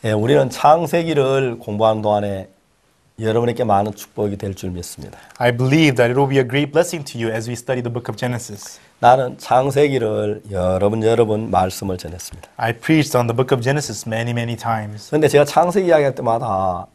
예, 우리는 창세기를 공부하는 동안에 여러분에게 많은 축복이 될 줄 믿습니다. I believe that it will be a great blessing to you as we study the book of Genesis. 나는 창세기를 여러 번 말씀을 전했습니다. I preached on the book of Genesis many times. 그런데 제가 창세기 이야기할 때마다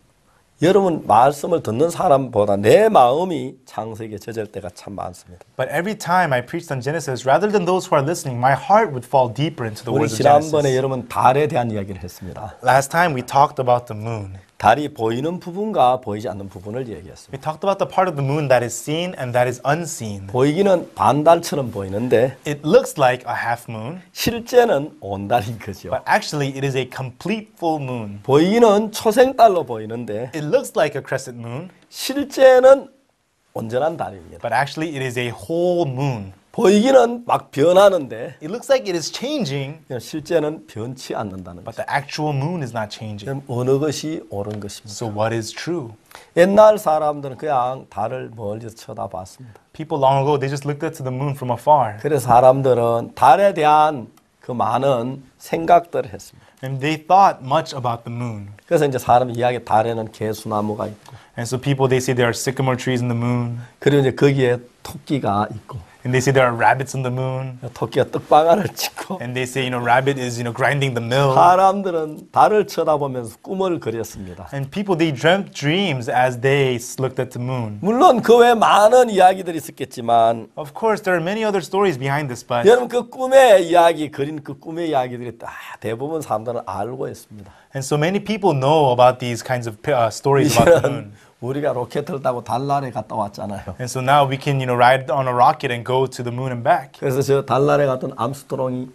여러분 말씀을 듣는 사람보다 내 마음이 창세기에 젖을 때가 참 많습니다. But every time I preached on Genesis, rather than those who are listening, my heart would fall deeper into the 우리 words of 지난번에 Genesis. 여러분 달에 대한 이야기를 했습니다. Last time we talked about the moon. 달이 보이는 부분과 보이지 않는 부분을 얘기했습니다. We talked about the part of the moon that is seen and that is unseen. 보이기는 반달처럼 보이는데 It looks like a half moon, 실제는 온달인 거죠. but actually it is a complete full moon. 보이기는 초생달로 보이는데 It looks like a crescent moon, 실제는 온전한 달입니다. but actually it is a whole moon. 보이기는 막 변하는데 It looks like it is changing, 실제는 변치 않는다는 but 거죠. the actual moon is not changing. 그럼 어느 것이 옳은 것입니까? So what is true? 옛날 사람들은 그냥 달을 멀리서 쳐다봤습니다. People long ago, they just looked up to the moon from afar. 그래서 사람들은 달에 대한 그 많은 생각들을 했습니다. And they thought much about the moon. 그래서 이제 사람 이야기 달에는 개수나무가 있고 And so people, they say there are sycamore trees in the moon. 그리고 이제 거기에 토끼가 있고 And they say there are rabbits on the moon. 토끼가 떡방아를 찍고 And they say, rabbit is, grinding the mill. 사람들은 달을 쳐다보면서 꿈을 그렸습니다. And people, they dreamt dreams as they looked at the moon. 물론 그 외에 많은 이야기들이 있었겠지만 Of course, there are many other stories behind this, but 여러분 그 꿈의 이야기 그린 그 꿈의 이야기들이 다 대부분 사람들은 알고 있습니다. and so many people know about these kinds of stories about the 이제는 moon. 우리가 로켓을 타고 달날에 갔다 왔잖아요. And so now we can, ride on a rocket and go to the moon and back. 그래서 저 달날에 갔던 암스트롱이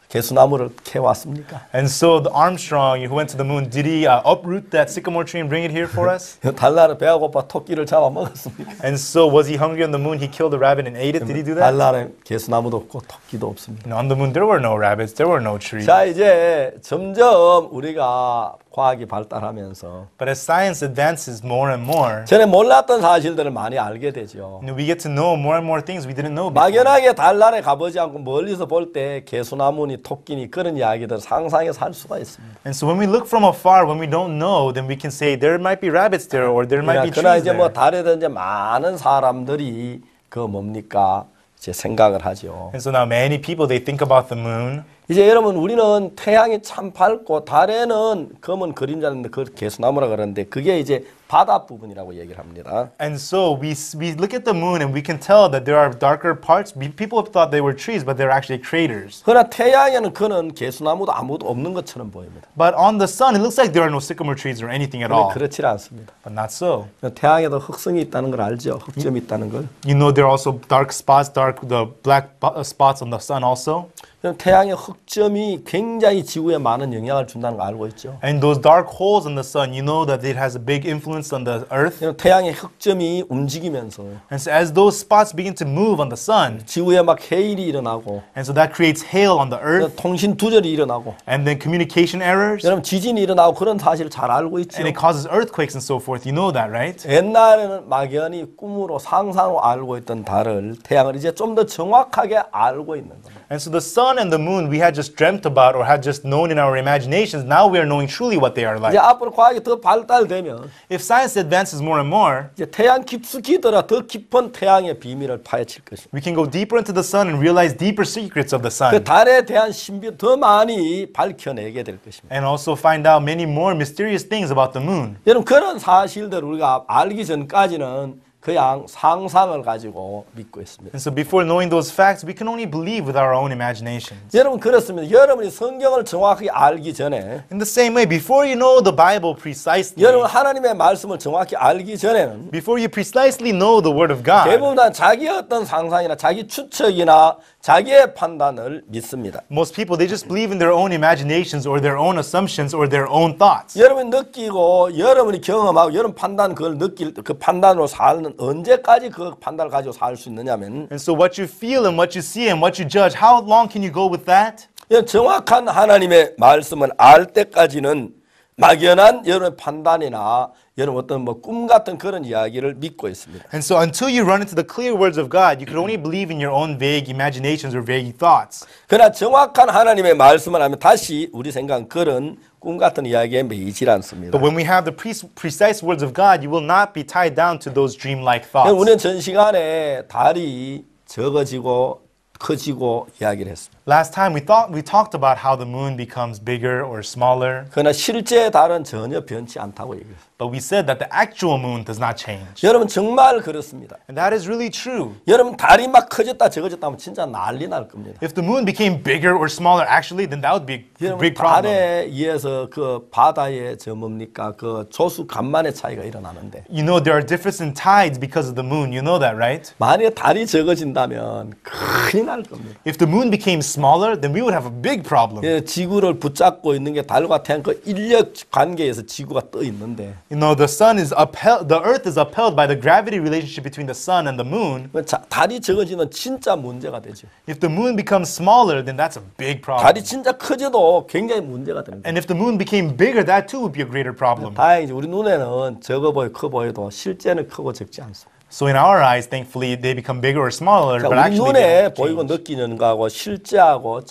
개수나무를 캐왔습니까? And so the Armstrong who went to the moon, did he uproot that sycamore tree and bring it here for us? 달날에 배가 고파 토끼를 잡아 먹었습니까? And so was he hungry on the moon? He killed a rabbit and ate it. Did he do that? 달날에 개수나무도 없고 토끼도 없습니다. No, on the moon there were no rabbits. There were no trees. 자 이제 점점 우리가 과학이 발달하면서 But as science advances more and more, 전에 몰랐던 사실들을 많이 알게 되죠. we get to know more and more things we didn't know before. 막연하게 달날에 가보지 않고 멀리서 볼 때 개수나무니 토끼니 그런 이야기들 상상해서 할 수가 있습니다. And so when we look from afar, when we don't know, then we can say there might be rabbits there or there might be 그러나 trees 이제 뭐 there. 달에 대한 이제 많은 사람들이 그 뭡니까 이제 생각을 하죠. And so now many people, they think about the moon. 이제 여러분 우리는 태양이 참 밝고 달에는 검은 그림자인데 그 개수나무라 그러는데 그게 이제 바다 부분이라고 얘기를 합니다. And so we look at the moon and we can tell that there are darker parts. People have thought they were trees, but they're actually craters. 그러나 태양에는 그는 개수나무도 아무도 없는 것처럼 보입니다. But on the sun, it looks like there are no sycamore trees or anything at all. 그렇지 않습니다. But not so. 태양에도 흑성이 있다는 걸 알죠? 흑점이 있다는 걸. You know there are also dark spots, the black spots on the sun also. 태양의 흑점이 굉장히 지구에 많은 영향을 준다는 거 알고 있죠? And those dark holes in the sun, you know that it has a big influence on the earth. 태양의 흑점이 움직이면서 And so as those spots begin to move on the sun, 지구에 막 해일이 일어나고 and so that creates hail on the earth, 통신 두절이 일어나고 and then communication errors, 여러분 지진이 일어나고 그런 사실을 잘 알고 있죠? and it causes earthquakes and so forth. You know that, right? 옛날에는 막연히 꿈으로 상상으로 알고 있던 달을 태양을 이제 좀 더 정확하게 알고 있는 겁니다. And so the sun and the moon we had just dreamt about or had just known in our imaginations, now we are knowing truly what they are like. 이제 앞으로 과학이 더 발달되면 If science advances more and more, 이제 태양 깊숙이 들어 더 깊은 태양의 비밀을 파헤칠 것입니다. we can go deeper into the sun and realize deeper secrets of the 그 sun. 달에 대한 신비 더 많이 밝혀내게 될 것입니다. And also find out many more mysterious things about the moon. 여러분 그런 사실들을 우리가 알기 전까지는 그냥 상상을 가지고 믿고 있습니다. And so before knowing those facts, we can only believe with our own imaginations. 여러분 그렇습니다. 여러분이 성경을 정확히 알기 전에 In the same way, before you know the Bible precisely, 여러분 하나님의 말씀을 정확히 알기 전에는 before you precisely know the Word of God, 대부분 다 자기의 어떤 상상이나 자기 추측이나 자기의 판단을 믿습니다. most people, they just believe in their own imaginations or their own assumptions or their own thoughts. 여러분이 느끼고 여러분이 경험하고 여러분 판단 그걸 느낄 그 판단으로 사는 언제까지 그 판단을 가지고 살 수 있느냐면 And so what you feel and what you see and what you judge, how long can you go with that? 정확한 하나님의 말씀을 알 때까지는 막연한 여러분의 판단이나 여러분 어떤 뭐 꿈 같은 그런 이야기를 믿고 있습니다. And so until you run into the clear words of God, you can only believe in your own vague imaginations or vague thoughts. 그러나 정확한 하나님의 말씀을 하면 다시 우리 생각은 그런 꿈 같은 이야기에 매이질 않습니다. But when we have the precise words of God, you will not be tied down to those dreamlike thoughts. 우리는 전 시간에 달이 적어지고 커지고 이야기를 했습니다. Last time we talked about how the moon becomes bigger or smaller, 그러나 실제 달은 전혀 변치 않다고 얘기했어요. but we said that the actual moon does not change. 여러분 정말 그렇습니다. And that is really true. 여러분 달이 막 커졌다 적어졌다 하면 진짜 난리 날 겁니다. If the moon became bigger or smaller, actually, then that would be a 여러분 big problem. 달에 의해서 그 바다의 저 뭡니까 그 조수 간만의 차이가 일어나는데 You know there are differences in tides because of the moon. You know that, right? 만약에 달이 적어진다면 큰일 날 겁니다. If the moon became smaller, then we would have a big problem. 예, 지구를 붙잡고 있는 게 달과 태양 그 인력 관계에서 지구가 떠 있는데 You know, the earth is upheld by the gravity relationship between the sun and the moon. 달이 적어지면 진짜 문제가 되죠. If the moon becomes smaller, then that's a big problem. 달이 진짜 커져도 굉장히 문제가 됩니다. And if the moon became bigger, that too would be a greater problem. 다행이지 우리 눈에는 적어 보여 커 보여도 실제는 크고 적지 않습니다. So in our eyes, thankfully, they become bigger or smaller, but 우리 actually they 눈에 don't 보이고 change. 느끼는 거하고 실제하고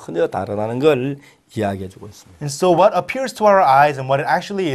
전혀 다르다는 걸 이야기해주고 있습니다. And so what appears to our eyes and what it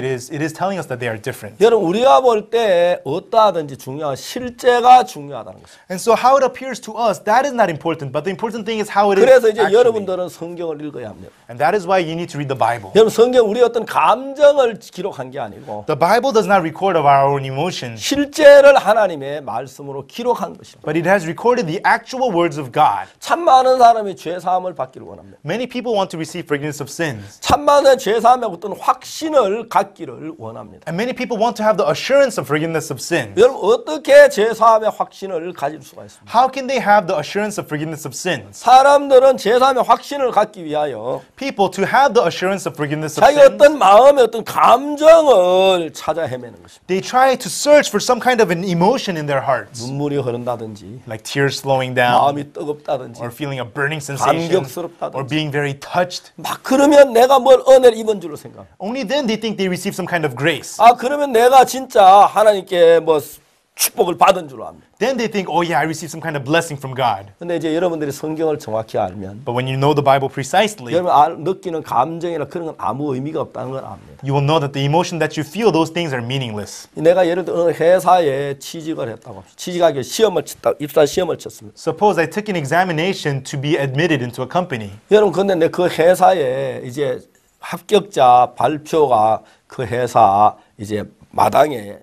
is telling us that they are different. 여러분 우리가 볼 때 어떠하든지 중요한 실제가 중요하다는 것입니다. And so how it appears to us, that is not important, but the important thing is how it is 그래서 이제 actually. 여러분들은 성경을 읽어야 합니다. And that is why you need to read the Bible. 여러분 성경 우리 어떤 감정을 기록한 게 아니고 The Bible does not record of our own emotions, 실제를 하나님의 말씀으로 기록한 것입니다. but it has recorded the actual words of God. 참 많은 사람이 죄 사함을 받기를 원합니다. Many people want to receive forgiveness of sins. 참 많은 죄 사함에 어떤 확신을 갖기를 원합니다. And many people want to have the assurance of forgiveness of sins. 여러분 어떻게 죄 사함의 확신을 가질 수가 있습니까? How can they have the assurance of forgiveness of sins? 사람들은 죄 사함의 확신을 갖기 위하여 People to have the assurance of forgiveness of 자기 sins, 어떤 마음의 어떤 감정을 찾아 헤매는 것입니다. they try to search for some kind of an emotion in their hearts, 눈물이 흐른다든지 like tears slowing down, 마음이 뜨겁다든지 or feeling a burning sensation, 감격스럽다든지 or being very touched. 막 그러면 내가 뭘 은혜를 입은 줄로 생각합니다. Only then they think they receive some kind of grace. 아 그러면 내가 진짜 하나님께 뭐 축복을 받은 줄로 압니다. Then they think, oh yeah, I received some kind of blessing from God. 근데 이제 여러분들이 성경을 정확히 알면 But when you know the Bible precisely, 여러분 느끼는 감정이나 그런 건 아무 의미가 없다는 걸 압니다. you will know that the emotion that you feel, those things are meaningless. 내가 예를 들어 어느 회사에 취직을 했다고 합시다. 취직하기 시험을 쳤다, 입사 시험을 쳤습니다. Suppose I took an examination to be admitted into a company. 여러분 근데 내 그 회사에 이제 합격자 발표가 그 회사 이제 마당에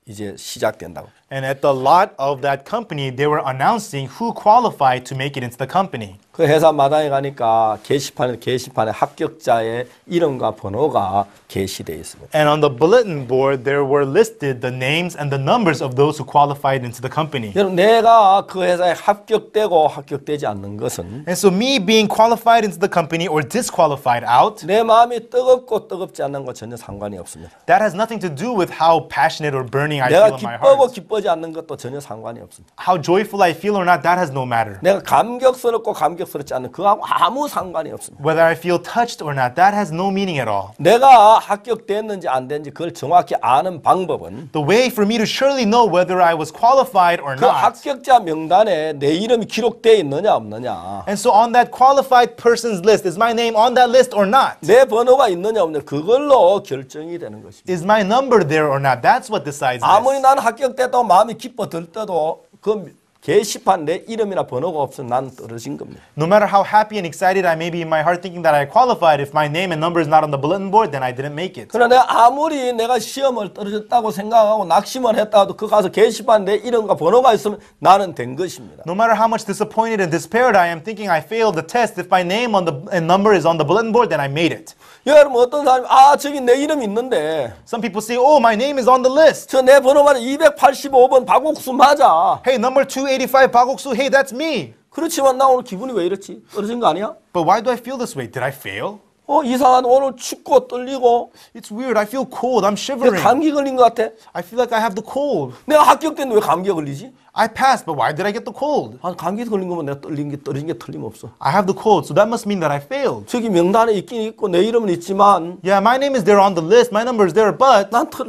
이제 시작된다고. And at the lot of that company, they were announcing who qualified to make it into the company. 그 회사 마당에 가니까 게시판에 합격자의 이름과 번호가 게시되어 있습니다. And on the bulletin board, there were listed the names and the numbers of those who qualified into the company. 여러분 내가 그 회사에 합격되고 합격되지 않는 것은 And so me being qualified into the company or disqualified out, 내 마음이 뜨겁고 뜨겁지 않는 것 전혀 상관이 없습니다. that has nothing to do with how passionate or burning I 내가 feel in my 기뻐하고 heart. 기뻐하지 않는 것도 전혀 상관이 없습니다. How joyful I feel or not, that has no matter. 내가 감격스럽고 감격스럽지 않는 그하고 아무 상관이 없습니다. Whether I feel touched or not, that has no meaning at all. 내가 합격됐는지 안 됐는지 그걸 정확히 아는 방법은 The way for me to surely know whether I was qualified or 그 not. 합격자 명단에 내 이름이 기록되어 있느냐 없느냐 And so on that qualified person's list, is my name on that list or not? 내 번호가 있느냐 없느냐 그걸로 결정이 되는 것입니다. Is my number there or not? That's what decides 아무리 this. 나는 합격됐다고 마음이 기뻐 들 때도 그 게시판 내 이름이나 번호가 없으면 나는 떨어진 겁니다. No matter how happy and excited I may be in my heart thinking that I qualified, if my name and number is not on the bulletin board, then I didn't make it. 그러나 내가 아무리 내가 시험을 떨어졌다고 생각하고 낙심을 했다가도 그 가서 게시판 내 이름과 번호가 있으면 나는 된 것입니다. No matter how much disappointed and despaired I am thinking I failed the test, if my name and number is on the bulletin board, then I made it. 여러분 어떤 사람이 아 저기 내 이름 있는데 Some people say, oh, my name is on the list. 저 내 번호 맞아 285번 박옥수 맞아. Hey, number 285 박옥수, hey, that's me. 그렇지만 나 오늘 기분이 왜 이렇지? 떨어진 거 아니야? But why do I feel this way? Did I fail? 이상한 오늘 춥고 떨리고 It's weird. I feel cold. I'm shivering. 감기 걸린 것 같아. I feel like I have the cold. 내가 합격됐는데 왜 감기가 걸리지? I passed, but why did I get the cold? 아, 감기 걸린 거면 내가 떨어진 게 틀림없어. I have the cold, so that must mean that I failed. 저기 명단에 있긴 있고 내 이름은 있지만 Yeah, my name is there on the list. My number is there, but 난 다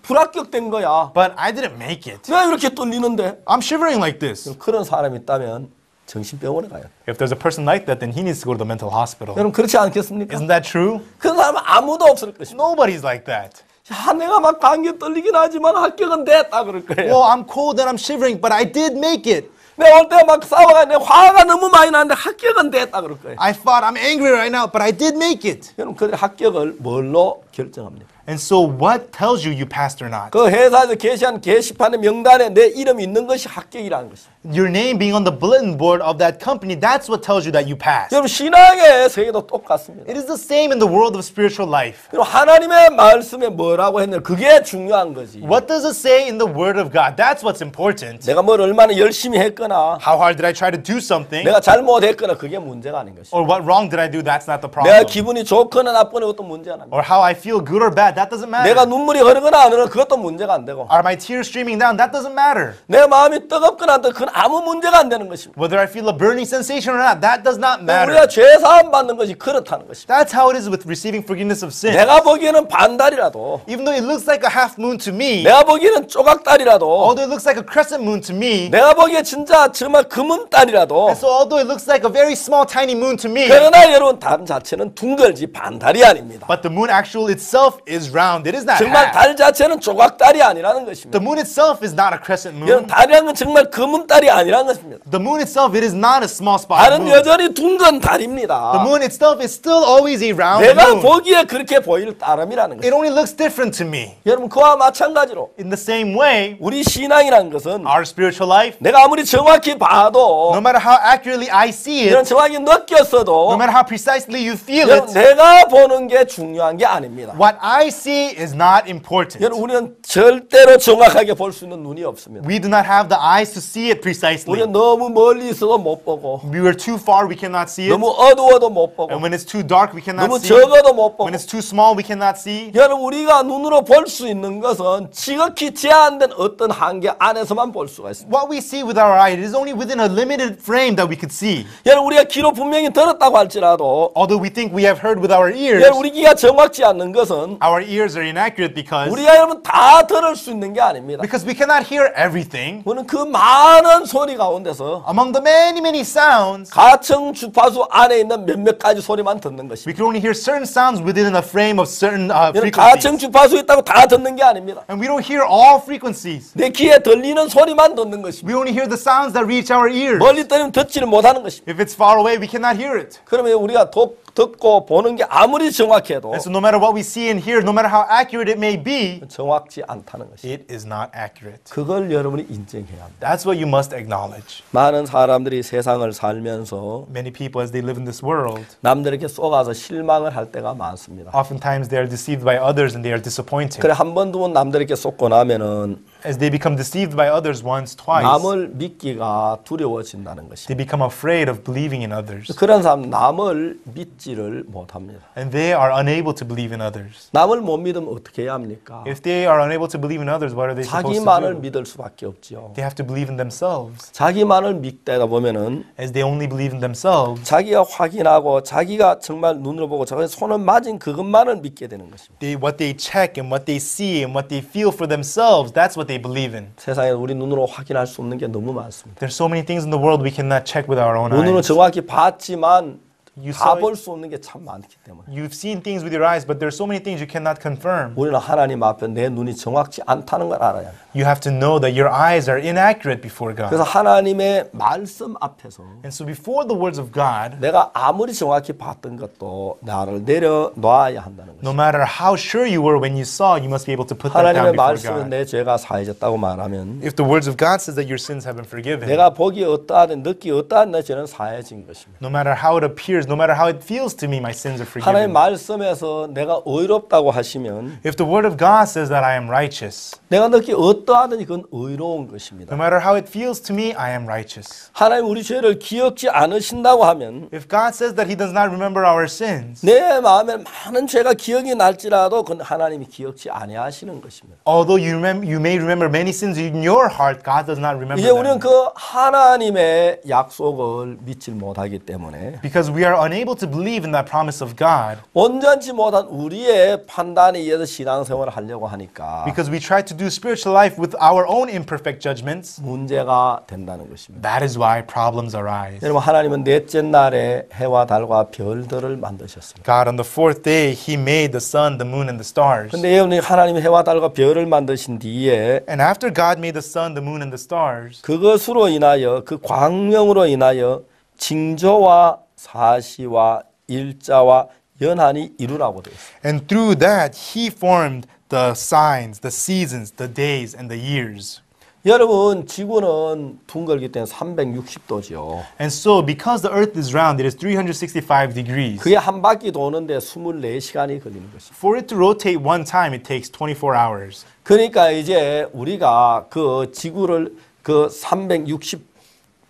불합격된 거야. I didn't make it. 왜 이렇게 떨리는데? I'm shivering like this. 그런 사람이 있다면 정신병원에 가요. If there's a person like that, then he needs to go to the mental hospital. 여러분 그렇지 않겠습니까? Isn't that true? 그런 사람은 아무도 없을 것입니다. Nobody's like that. 야, 내가 막 감기 떨리긴 하지만 합격은 됐다 그럴 거예요. Well, I'm cold and I'm shivering, but I did make it. 내가 올 때 막 싸워가 내 화가 너무 많이 나는데 합격은 됐다 그럴 거예요. I thought I'm angry right now, but I did make it. 여러분 그들의 합격을 뭘로 결정합니까? And so what tells you you passed or not? 그 회사에서 게시한 게시판의 명단에 내 이름이 있는 것이 합격이라는 것이에요. Your name being on the bulletin board of that company, that's what tells you that you passed. 여러분 신앙의 세계도 똑같습니다. It is the same in the world of spiritual life. 여러분 하나님의 말씀에 뭐라고 했느냐 그게 중요한 거지. What does it say in the word of God? That's what's important. 내가 뭘 얼마나 열심히 했거나 How hard did I try to do something? 내가 잘못했거나 그게 문제가 아닌 것이죠. Or what wrong did I do? That's not the 내가 problem. 기분이 좋거나 나쁘거나 그것도 문제가 아닙니다. Or how I feel good or bad, that doesn't matter. 내가 눈물이 흐르거나 안 흐르거나 그것도 문제가 안 되고 Are my tears streaming down? That doesn't matter. 내 마음이 뜨겁거나 안 뜨겁거나 그건 아무 문제가 안 되는 것입니다. Whether I feel a burning sensation or not, that does not matter. 우리가 죄 사함 받는 것이 그렇다는 것입니다. That's how it is with receiving forgiveness of sin. 내가 보기에는 반달이라도 Even though it looks like a half moon to me, 내가 보기에는 조각달이라도 although it looks like a crescent moon to me, 내가 보기에 진짜 정말 금은달이라도 and so although it looks like a very small tiny moon to me, 그러나 여러분 달 자체는 둥글지 반달이 아닙니다. but the moon actual itself is round. It is not 정말 half. 달 자체는 조각달이 아니라는 것입니다. The moon itself is not a crescent 여러분 moon. 달이라는 건 정말 금은달이 아니라는 것입니다. The moon itself, it is not a small spot 달은 moon. 여전히 둥근 The 달입니다. moon itself is still always a round 내가 moon. 보기에 그렇게 보일 따름이라는 It 것입니다. only looks different to me. 여러분 그와 마찬가지로 In the same way, 우리 신앙이라는 것은 our spiritual life, 내가 아무리 정확히 봐도 no matter how accurately I see 이런 it, 정확히 느꼈어도 no matter how precisely you feel 여러분 it, 내가 보는 게 중요한 게 아닙니다. what I see is not important. 여러분 우리는 절대로 정확하게 볼 수 있는 눈이 없습니다. We do not have the eyes to see it precisely. 우리는 너무 멀리 있어도 못 보고 We are too far, we cannot see it. 너무 어두워도 못 보고 And when it's too dark, we cannot 너무 see. 적어도 못 보고 When it's too small, we cannot see. 여러분 우리가 눈으로 볼 수 있는 것은 지극히 제한된 어떤 한계 안에서만 볼 수가 있습니다. What we see with our eye, it is only within a limited frame that we could see. 여러분 우리가 귀로 분명히 들었다고 할지라도 Although we think we have heard with our ears, 여러분 우리 귀가 정확지 않는 것은 our ears are inaccurate because 여러분 다 들을 수 있는 게 아닙니다. we cannot hear everything. 우리는 그 많은 소리 가운데서 Among the many sounds, 가청 주파수 안에 있는 몇몇 가지 소리만 듣는 것입니다. we can only hear certain sounds within a frame of certain 여러분 가청 frequencies. 주파수 있다고 다 듣는 게 아닙니다. And we don't hear all frequencies. 내 귀에 들리는 소리만 듣는 것입니다. We only hear the sounds that reach our ears. 멀리 떨면 듣지를 못하는 것입니다. If it's far away, we cannot hear it. 그러면 우리가 듣고 보는 게 아무리 정확해도 And so no matter what we see and hear, no matter how accurate it may be, 정확지 않다는 것입니다. it is not accurate. 그걸 여러분이 인정해야 합니다. That's what you must acknowledge. 많은 사람들이 세상을 살면서 Many people, as they live in this world, 남들에게 속아서 실망을 할 때가 많습니다. oftentimes they are deceived by others and they are disappointed. 그래 한 번 두 번 남들에게 속고 나면은 As they become deceived by others once, twice, 남을 믿기가 두려워진다는 것입니다. they become afraid of believing in others. 그런 사람 남을 믿지를 못합니다. And they are unable to believe in others. 남을 못 믿으면 어떻게 해야 합니까? If they are unable to believe in others, what are they supposed to 자기만을 do? 믿을 수밖에 없지요. They have to believe in themselves. 자기만을 믿다가 보면은 As they only believe in themselves, 자기가 확인하고 자기가 정말 눈으로 보고 자기 손을 맞은 그것만을 믿게 되는 것입니다. what they check and what they see and what they feel for themselves, that's what they believe in. 세상에 우리 눈으로 확인할 수 없는 게 너무 많습니다. There's so many things in the world we cannot check with our own 눈으로 eyes. 정확히 봤지만 You 다 saw 볼 it, 수 없는 게 참 많기 때문에 you've seen things with your eyes, but there's so many things you cannot confirm. 우리는 하나님 앞에 내 눈이 정확치 않다는 걸 알아야 합니다. You have to know that your eyes are inaccurate before 그래서 God. 하나님의 말씀 앞에서 And so before the words of God, 내가 아무리 정확히 봤던 것도 나를 내려놔야 한다는 no 것입니다. matter how sure you were when you saw, you must be able to put that 하나님의 down before 말씀은 God. 내 죄가 사해졌다고 말하면 If the words of God says that your sins have been forgiven, 내가 보기 어떠하든 듣기 어떠한 내 죄는 사해진 것입니다. no matter how it appears, no matter how it feels to me, my sins are 하나님 forgiven. 말씀에서 내가 의롭다고 하시면 If the word of God says that I am righteous, 내가 듣기 어떠하든지 그건 의로운 no 것입니다. matter how it feels to me, I am righteous. 하나님 우리 죄를 기억지 않으신다고 하면 If God says that He does not remember our sins, 내 마음에 많은 죄가 기억이 날지라도 그건 하나님이 기억지 아니하시는 것입니다. although you may remember many sins in your heart, God does not remember 이제 우리는 them. 그 하나님의 약속을 믿지 못하기 때문에 Because we are are unable to believe in that promise of God 온전치 못한 우리의 판단에 의해서 신앙생활을 하려고 하니까 because we try to do spiritual life with our own imperfect judgments. 문제가 된다는 것입니다. That is why problems arise. 여러분 하나님은 넷째 날에 해와 달과 별들을 만드셨습니다. God on the fourth day, He made the sun, the moon, and the stars. 근데 여러분이 하나님이 해와 달과 별을 만드신 뒤에 And after God made the sun, the moon, and the stars, 그것으로 인하여 그 광명으로 인하여 징조와 사시와 일자와 연한이 이루라고 되어 있습니다. and through that He formed the signs, the seasons, the days, and the years. 여러분 지구는 둥글기 때문에 360도죠. And so, because the earth is round, it is 365 degrees. 그게 한 바퀴 도는데 24시간이 걸리는 것입니다. For it to rotate one time, it takes 24 hours. 그러니까 이제 우리가 그 지구를 그 360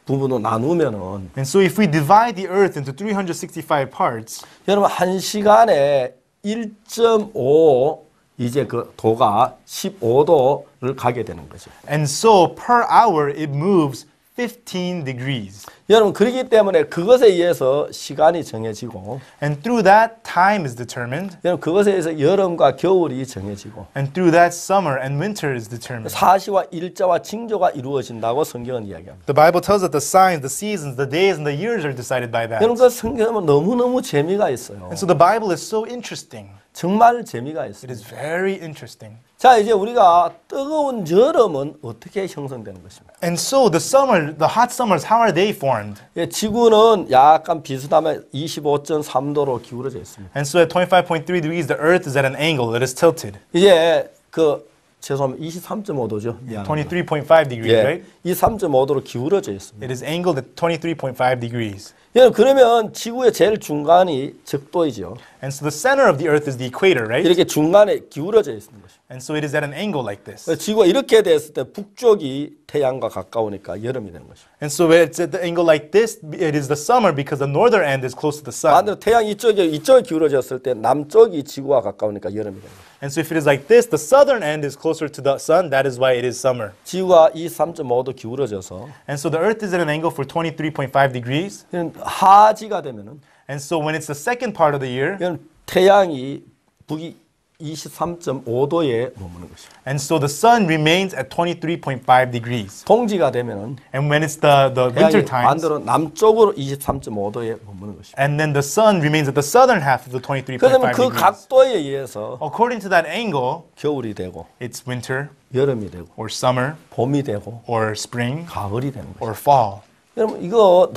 부분으로 나누면은 And so, if we divide the earth into 365 parts, 여러분 한 시간에 1.5 이제 그 도가 15도를 가게 되는 거죠. and so per hour, it moves 15 degrees. 여러분 그렇기 때문에 그것에 의해서 시간이 정해지고 And through that, time is determined. 여러분 그것에 의해서 여름과 겨울이 정해지고 And through that, summer and winter is determined. 사시와 일자와 징조가 이루어진다고 성경은 이야기합니다. The Bible tells that the signs, the seasons, the days, and the years are decided by that. 여러분 그 성경은 너무너무 재미가 있어요. And so the Bible is so interesting. 정말 재미가 It 있습니다. is very interesting. 자 이제 우리가 뜨거운 여름은 어떻게 형성되는 것입니까? And so the summer, the hot summers, how are they formed? 예, 지구는 약간 비스듬하게 25.3도로 기울어져 있습니다. And so at 25.3 degrees, the earth is at an angle. It is tilted. 이제 그 죄송합니다. 23.5도죠. 23.5 degrees, 예, right? 이 3.5도로 기울어져 있습니다. It is angled at 23.5 degrees. 예, 그러면 지구의 제일 중간이 적도이죠. And so the center of the earth is the equator, right? 이렇게 중간에 기울어져 있는 것입니다. And so it is at an angle like this. 지구가 이렇게 됐을 때 북쪽이 태양과 가까우니까 여름이 되는 것입니다. And so it's at the angle like this, it is the summer because the northern end is close to the sun. 반대로 태양이 이쪽에 기울어졌을 때 남쪽이 지구와 가까우니까 여름이 되는 것입니다. And so if it is like this, the southern end is closer to the sun, that is why it is summer. 지구가 이 3.5도 기울어져서 And so the earth is at an angle for 23.5 degrees. 하지가 되면은 And so when it's the second part of the year, 태양이 북이 23.5도에 머무는 것입니다. and so the sun remains at 23.5 degrees. 동지가 되면은 And when it's the winter 태양이 times, 반대로 남쪽으로 23.5도에 머무는 것입니다. and then the sun remains at the southern half of the 23.5 그러면 그 degrees. 각도에 의해서 According to that angle, 겨울이 되고 it's winter 여름이 되고 or summer 봄이 되고 or spring 가을이 되는 것입니다. or fall. 여러분 이거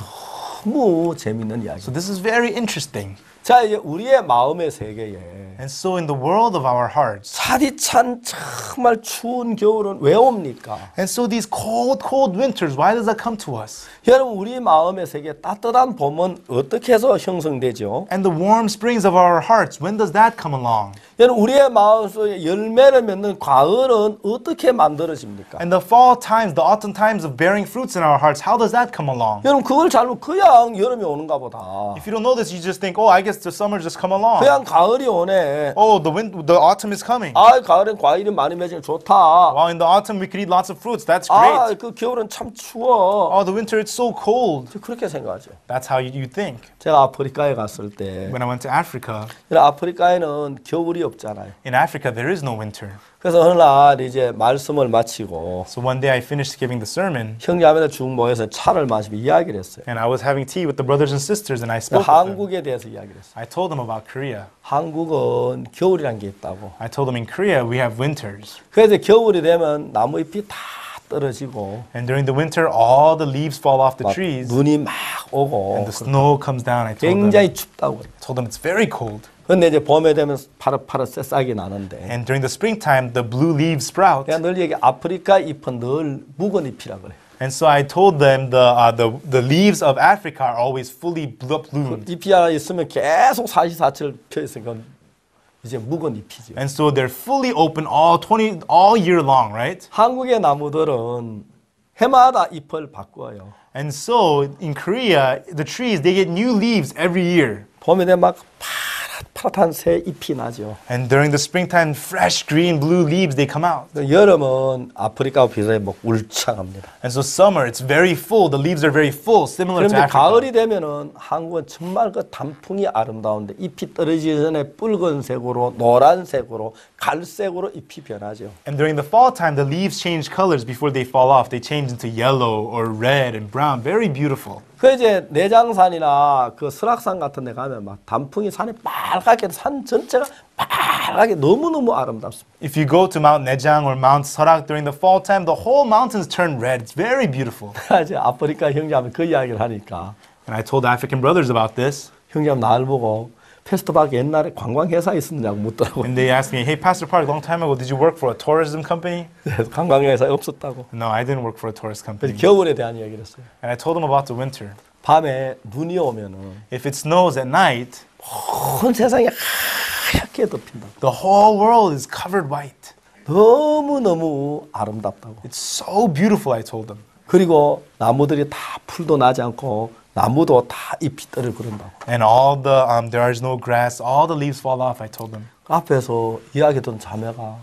너무 재밌는 이야기. So this is very interesting. 자 이제 우리의 마음의 세계에 And so in the world of our hearts, 차디찬 정말 추운 겨울은 왜 옵니까? and so these cold winters, why does that come to us? 여러분 우리 마음의 세계 따뜻한 봄은 어떻게 해서 형성되죠? And the warm springs of our hearts, when does that come along? 여러분 우리의 마음속에 열매를 맺는 가을은 어떻게 만들어집니까? And the fall times, the autumn times of bearing fruits in our hearts, how does that come along? 여러분 그걸 잘못 그냥 여름이 오는가 보다. If you don't know this, you just think, oh, I guess the summer just come along. 그냥 가을이 오네. Oh, the autumn is coming. 아 가을엔 과일이 많이 맺으면 좋다. Wow, in the autumn we could eat lots of fruits. That's great. 아 그 겨울은 참 추워. Oh, the winter it's so cold. 그렇게 생각하죠. That's how you think. 제가 아프리카에 갔을 때 When I went to Africa, 아프리카에는 겨울이 없잖아요. in Africa there is no winter. 그래서 어느 날 이제 말씀을 마치고 So one day I finished giving the sermon, 형제자매들 쭉 모여서 차를 마시고 이야기를 했어요. and I was having tea with the brothers and sisters, and I spoke with them. 한국에 대해서 이야기를 했어요. I told them about Korea. 한국은 겨울이란 게 있다고. I told them in Korea we have winters, 그래서 겨울이 되면 나무잎이 다 떨어지고 and during the winter all the leaves fall off the 막 trees, 눈이 막 오고 and the snow comes down. I told them 굉장히 춥다고. it's very cold. 근데 이제 봄에 되면 파릇파릇 새싹이 나는데 And during the springtime, the blue leaves sprout. 내가 늘 얘기 아프리카 잎은 늘 묵은 잎이라 그래. And so I told them the leaves of Africa are always fully bloomed. 잎이 하나 있으면 계속 44철 펴 있으니까 이제 묵은 잎이죠. And so they're fully open all year long, right? 한국의 나무들은 해마다 잎을 바꿔요. And so in Korea, the trees they get new leaves every year. 봄에 되면 막 파릇파릇한 새 잎이 나죠. And during the springtime, fresh green blue leaves, they come out. 여름은 아프리카와 비슷해 뭐 울창합니다. And so summer, it's very full. The leaves are very full, similar to 그런데 Africa. 가을이 되면은 한국은 정말 그 단풍이 아름다운데 잎이 떨어지기 전에 붉은색으로 노란색으로 갈색으로 잎이 변하죠. And during the fall time, the leaves change colors before they fall off. They change into yellow or red and brown. Very beautiful. 그 이제 내장산이나 그 설악산 같은 데 가면 막 단풍이 산이 빨갛게 산 전체가 빨갛게 너무너무 아름답습니다. If you go to Mount Nejang or Mount Sarak during the fall time, the whole mountains turn red. It's very beautiful. 이제 아프리카 형제하면 그 이야기를 하니까 And I told African brothers about this. 형제하면 나를 보고 패스터박 옛날에 관광회사에 있었느냐고 묻더라고요. And they asked me, hey, Pastor Park, a long time ago, did you work for a tourism company? 그래서 관광회사에 없었다고. No, I didn't work for a tourist 그래서 company. 겨울에 대한 이야기를 했어요. And I told them about the winter. 밤에 눈이 오면은 If it snows at night, 온 세상이 하얗게 덮인다. the whole world is covered white. 너무너무 아름답다고. It's so beautiful, I told them. 그리고 나무들이 다 풀도 나지 않고 나무도 다 잎이 떨어 그런다고. And all the, there is no grass, all the leaves fall off, I told them. 앞에서 이야기 듣던 자매가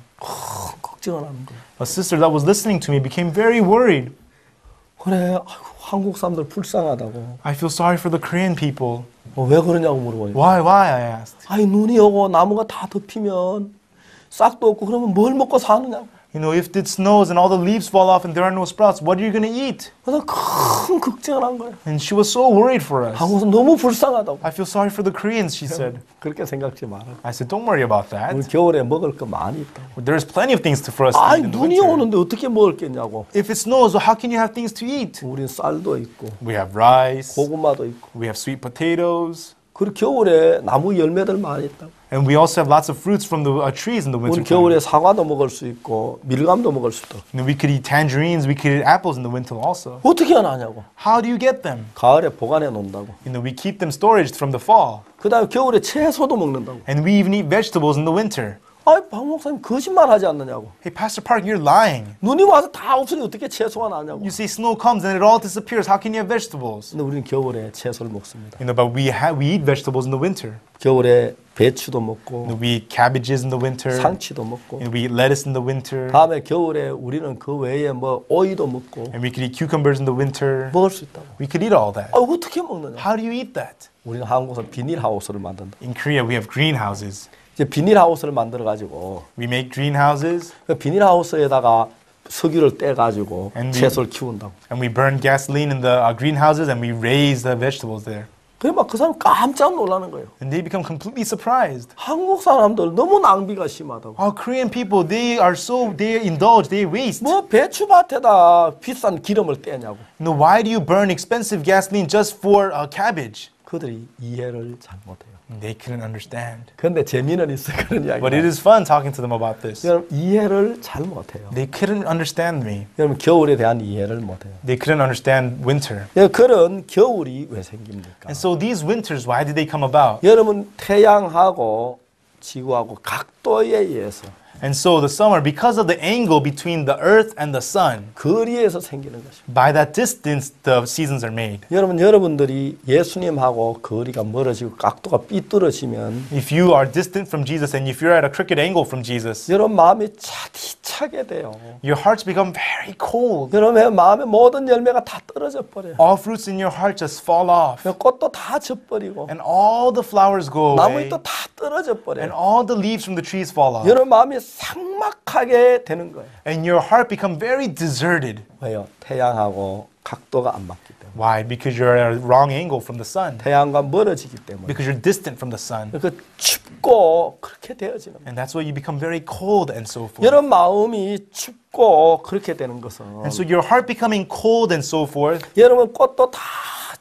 걱정을 하는 거예요. A sister that was listening to me became very worried. 그래, 아이고, 한국 사람들 불쌍하다고. I feel sorry for the Korean people. 왜 그러냐고 물어보니까. Why, I asked. 아니 눈이 오고 나무가 다 덮이면 싹도 없고 그러면 뭘 먹고 사느냐고. You know, if it snows and all the leaves fall off and there are no sprouts, what are you going to eat? 그래서 큰 걱정을 한 거예요. And she was so worried for us. 한국 사람 너무 불쌍하다고. I feel sorry for the Koreans, she said. 그렇게 생각지 마라. I said, don't worry about 우리 that. 겨울에 먹을 거 많이 있다고. There's plenty of things for us to 아니 eat in the 눈이 winter. 오는데 어떻게 먹을 게 있냐고. If it snows, well, how can you have things to eat? 우린 쌀도 있고 We have rice, 고구마도 있고. we have sweet potatoes, 그리고 겨울에 나무 열매들 많이 있다고. and we also have lots of fruits from the trees in the winter 우리 time. 겨울에 사과도 먹을 수 있고 밀감도 먹을 수 있고. And we could eat tangerines, we could eat apples in the winter also. 어떻게 하냐고. How do you get them? 가을에 보관해 놓는다고. You know, we keep them storage from the fall. 그다음에 겨울에 채소도 먹는다고. And we even eat vegetables in the winter. 아이 박 목사님 거짓말하지 않느냐고. Hey, Pastor Park, you're lying. 눈이 와서 다 없으니 어떻게 채소가 나냐고. You say snow comes and it all disappears. How can you have vegetables? 근데 우리는 겨울에 채소를 먹습니다. You know, but we eat vegetables in the winter. 겨울에 배추도 You 먹고 know, we eat cabbages in the winter. 상치도 먹고. And we eat lettuce in the winter. 다음에 겨울에 우리는 그 외에 뭐 오이도 먹고 And we could eat cucumbers in the winter. 먹을 수 있다고. We could eat all that. 어떻게 먹느냐? How do you eat that? 우리는 한국에서 비닐하우스를 만든다. In Korea, we have greenhouses. 이제 비닐하우스를 만들어 가지고 We make greenhouses 그 비닐하우스에다가 석유를 떼 가지고 And 채소를 키운다고. and we burn gasoline in the greenhouses and we raise the vegetables there. 그래 막 그 사람 깜짝 놀라는 거예요. And they become completely surprised. 한국 사람들 너무 낭비가 심하다고. Our Korean people, they indulge, they waste. 뭐 배추밭에다 비싼 기름을 떼냐고. You know, why do you burn expensive gasoline just for cabbage? 그들이 이해를 잘 못해요. They couldn't understand. 그런데 재미는 있어 그런 이야기. But it is fun talking to them about this. 여러분 이해를 잘 못해요. They couldn't understand me. 여러분 겨울에 대한 이해를 못해요. They couldn't understand winter. 그런 겨울이 왜 생깁니까? And so these winters, why did they come about? 여러분 태양하고 지구하고 각도에 의해서 And so the summer, because of the angle between the earth and the sun, 거리에서 생기는 것입니다. by that distance, the seasons are made. 여러분들이 예수님하고 거리가 멀어지고 각도가 삐뚤어지면 If you are distant from Jesus and if you're at a crooked angle from Jesus, 여러분 마음이 차디차게 돼요. your hearts become very cold. 여러분의 마음의 모든 열매가 다 떨어져 버려요. All fruits in your heart just fall off. 꽃도 다 져버리고 And all the flowers go away. 나무잎도 다 떨어져 And 버려요. all the leaves from the trees fall off. 여러분 마음이 삭막하게 되는 거예요. And your heart become very deserted. 왜요? 태양하고 각도가 안 맞기 때문에. Why? Because you're at a wrong angle from the sun. 태양과 멀어지기 때문에. Because you're distant from the sun. 그 춥고 그렇게 되어지는 거예요. And that's why you become very cold and so forth. 여러분 마음이 춥고 그렇게 되는 것은 And so your heart becoming cold and so forth, 여러분 꽃도 다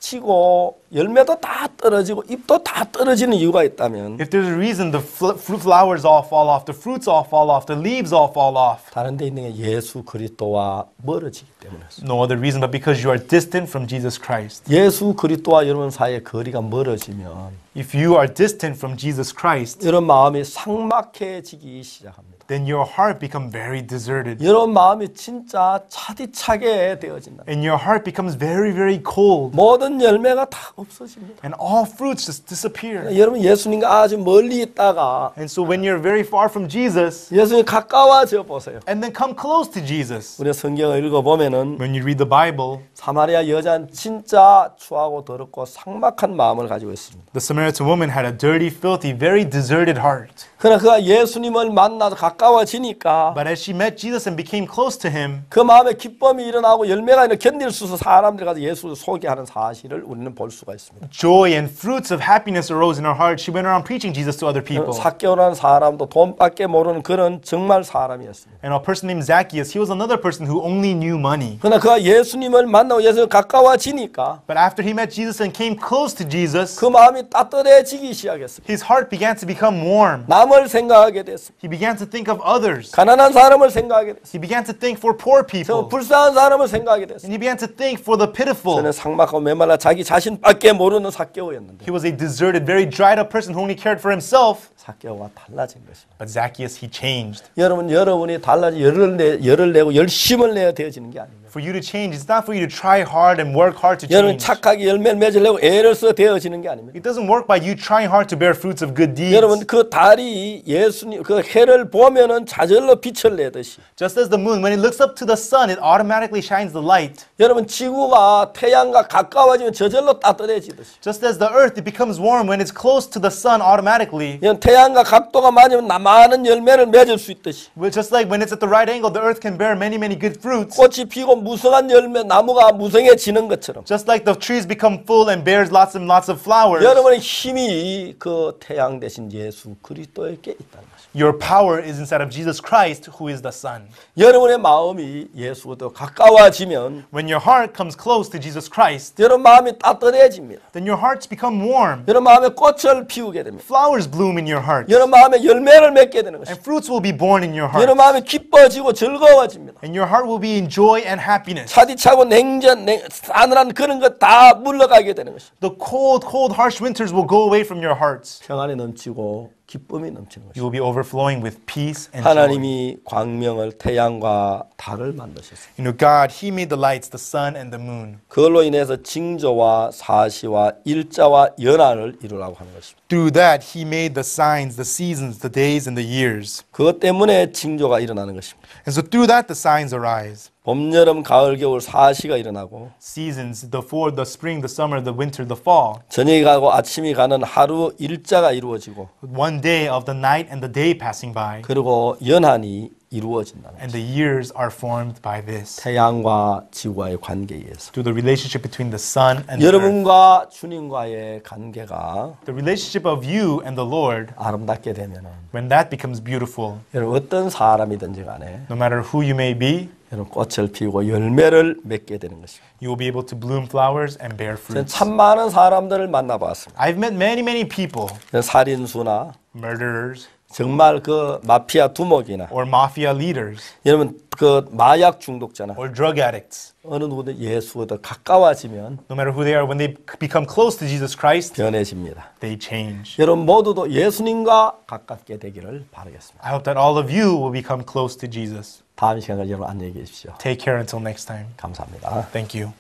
지고 열매도 다 떨어지고 잎도 다 떨어지는 이유가 있다면 if there's a reason the flowers all fall off, the fruits all fall off, the leaves all fall off, 다른 데 있는 게 예수 그리스도와 멀어지기 때문이었어요. no other reason but because you are distant from Jesus Christ. 예수 그리스도와 여러분 사이의 거리가 멀어지면 If you are distant from Jesus Christ, 여러분 마음이 삭막해지기 시작합니다. then your heart become very deserted. 여러분 마음이 진짜 차디차게 되어진다. And your heart becomes very, very cold. 모든 열매가 다 없어집니다. And all fruits just disappear. 여러분 예수님과 아주 멀리 있다가 And so when you're very far from Jesus, 예수님 가까워져 보세요. and then come close to Jesus, 우리 성경을 읽어보면은 when you read the Bible, 사마리아 여자는 진짜 추하고 더럽고 삭막한 마음을 가지고 있습니다. the Samaritan woman had a dirty, filthy, very deserted heart. 그러나 그가 예수님을 만나서 가까워지니까 But as she met Jesus and became close to him, 그 마음에 기쁨이 일어나고 열매가 있는 견딜 수 있어 사람들이 가서 예수를 소개하는 사실을 우리는 볼 수가 있습니다. joy and fruits of happiness arose in her heart. She went around preaching Jesus to other people. 삭개오라는 사람도 돈밖에 모르는 그런 정말 사람이었습니다. And a person named Zacchaeus, he was another person who only knew money. 그러나 그가 예수님을 만나고 예수님 가까워지니까 But after he met Jesus and came close to Jesus, 그 마음이 따뜻해지기 시작했습니다. his heart began to become warm. 남을 생각하게 됐습니다. He began to think of others. 가난한 사람을 생각하게 됐습니다. He began to think for poor people. 불쌍한 사람을 생각하게 됐습니다. And he began to think for the pitiful. 저는 삭막하고 메말라 자기 자신밖에 모르는 삭개오였는데 He was a deserted, very dried up person who only cared for himself. 삭개오가 달라진 것입니다. But Zacchaeus, he changed. 여러분이 달라지 열을 내고 열심을 내야 되어지는 게 아닙니다. For you to change, it's not for you to try hard and work hard to 여러분 change. 착하게 열매를 맺으려고 애를 써 되어지는 게 아닙니다. It doesn't work by you trying hard to bear fruits of good deeds. 여러분 그 달이 예수님 그 해를 보면은 자절로 빛을 내듯이 Just as the moon, when it looks up to the sun, it automatically shines the light. 여러분 지구가 태양과 가까워지면 저절로 따뜻해지듯이 Just as the earth, it becomes warm when it's close to the sun automatically. 여러분 태양과 각도가 맞으면 많은 열매를 맺을 수 있듯이 Well, just like when it's at the right angle, the earth can bear many, many good fruits. 꽃이 피고 무성한 열매 나무가 무성해지는 것처럼 Just like the trees become full and bears lots and lots of flowers. 여러분의 힘이 그 태양 대신 예수 그리스도에게 있다는 것입니다. Your power is inside of Jesus Christ, who is the Son. 여러분의 마음이 예수보다 가까워지면 When your heart comes close to Jesus Christ, 여러분 마음이 따뜻해집니다. then your hearts become warm. 여러분 마음에 꽃을 피우게 됩니다. Flowers bloom in your heart. 여러분 마음에 열매를 맺게 되는 것입니다. And fruits will be born in your 여러분 heart. 마음이 기뻐지고 즐거워집니다. And your heart will be in joy and happiness. 차디차고 싸늘한 그런 것 다 물러가게 되는 것입니다. The cold, cold, harsh winters will go away from your hearts. 평안이 넘치고 기쁨이 넘치는 You 것입니다. will be overflowing with peace and joy. 하나님이 광명을 태양과 달을 만드셨습니다. You know, God, He made the lights, the sun and the moon. 그걸로 인해서 징조와 사시와 일자와 연한을 이루라고 하는 것입니다. Through that, He made the signs, the seasons, the days, and the years. 그것 때문에 징조가 일어나는 것입니다. And so through that, the signs arise. 봄, 여름, 가을, 겨울 사시가 일어나고 Seasons, the spring, the summer, the winter, the fall. 저녁이 가고 아침이 가는 하루 일자가 이루어지고 One day of the night and the day passing by. 그리고 연한이 이루어진다는 And 것입니다. the years are formed by this. 태양과 지구와의 관계에 의해서 Through the relationship between the sun and the earth. 여러분과 주님과의 관계가 The relationship of you and the Lord, 아름답게 되면은 when that becomes beautiful, 여러분 어떤 사람이든지 간에 no matter who you may be, 여러분 꽃을 피우고 열매를 맺게 되는 것입니다. you will be able to bloom flowers and bear 저는 fruits. 참 많은 사람들을 만나봤습니다. I've met many, many people, 살인수나 murderers 정말 그 마피아 두목이나 or mafia leaders 여러분 그 마약 중독자나 or drug addicts. 어느 누구든 예수보다 가까워지면 No matter who they are, when they become close to Jesus Christ, 변해집니다. they change. 여러분 모두도 예수님과 가깝게 되기를 바라겠습니다. I hope that all of you will become close to Jesus. 다음 시간까지 여러분 안녕히 계십시오. Take care until next time. 감사합니다. Thank you.